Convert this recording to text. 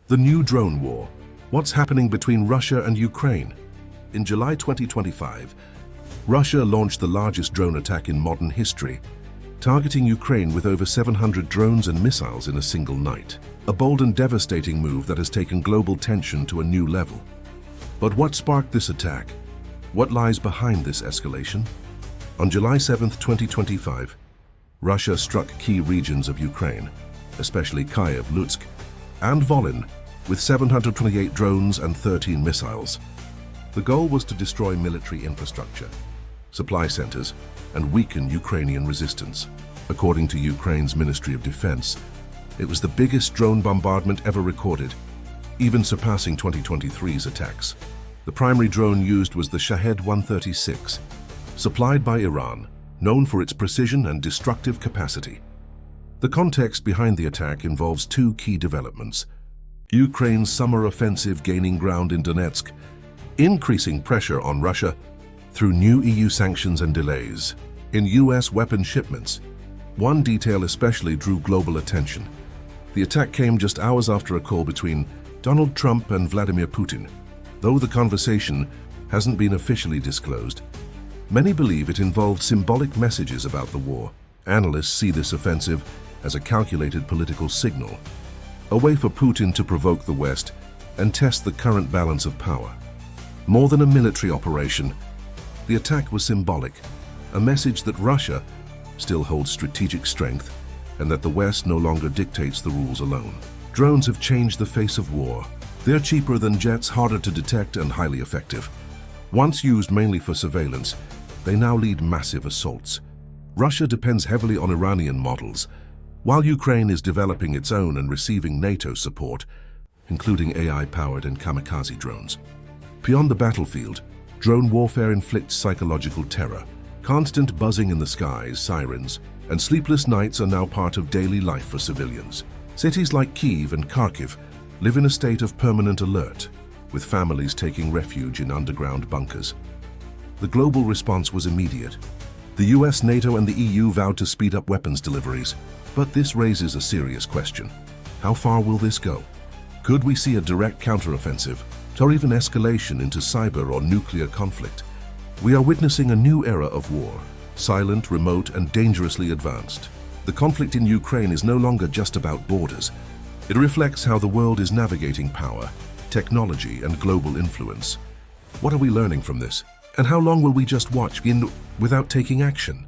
The new drone war. What's happening between Russia and Ukraine? In July 2025, Russia launched the largest drone attack in modern history, targeting Ukraine with over 700 drones and missiles in a single night. A bold and devastating move that has taken global tension to a new level. But what sparked this attack? What lies behind this escalation? On July 7, 2025, Russia struck key regions of Ukraine, especially Kyiv, Lutsk, and Volyn, with 728 drones and 13 missiles. The goal was to destroy military infrastructure, supply centers, and weaken Ukrainian resistance. According to Ukraine's Ministry of Defense, it was the biggest drone bombardment ever recorded, even surpassing 2023's attacks. The primary drone used was the Shahed 136, supplied by Iran, known for its precision and destructive capacity. The context behind the attack involves two key developments: Ukraine's summer offensive gaining ground in Donetsk, increasing pressure on Russia through new EU sanctions and delays in US weapon shipments. One detail especially drew global attention. The attack came just hours after a call between Donald Trump and Vladimir Putin. Though the conversation hasn't been officially disclosed, many believe it involved symbolic messages about the war. Analysts see this offensive as a calculated political signal, a way for Putin to provoke the West and test the current balance of power. More than a military operation, the attack was symbolic, a message that Russia still holds strategic strength and that the West no longer dictates the rules alone. Drones have changed the face of war. They're cheaper than jets, harder to detect, and highly effective. Once used mainly for surveillance, they now lead massive assaults. Russia depends heavily on Iranian models, while Ukraine is developing its own and receiving NATO support, including AI-powered and kamikaze drones. Beyond the battlefield, drone warfare inflicts psychological terror. Constant buzzing in the skies, sirens, and sleepless nights are now part of daily life for civilians. Cities like Kyiv and Kharkiv live in a state of permanent alert, with families taking refuge in underground bunkers. The global response was immediate. The US, NATO, and the EU vowed to speed up weapons deliveries, but this raises a serious question. How far will this go? Could we see a direct counteroffensive, or even escalation into cyber or nuclear conflict? We are witnessing a new era of war, silent, remote, and dangerously advanced. The conflict in Ukraine is no longer just about borders. It reflects how the world is navigating power, technology, and global influence. What are we learning from this? And how long will we just watch without taking action?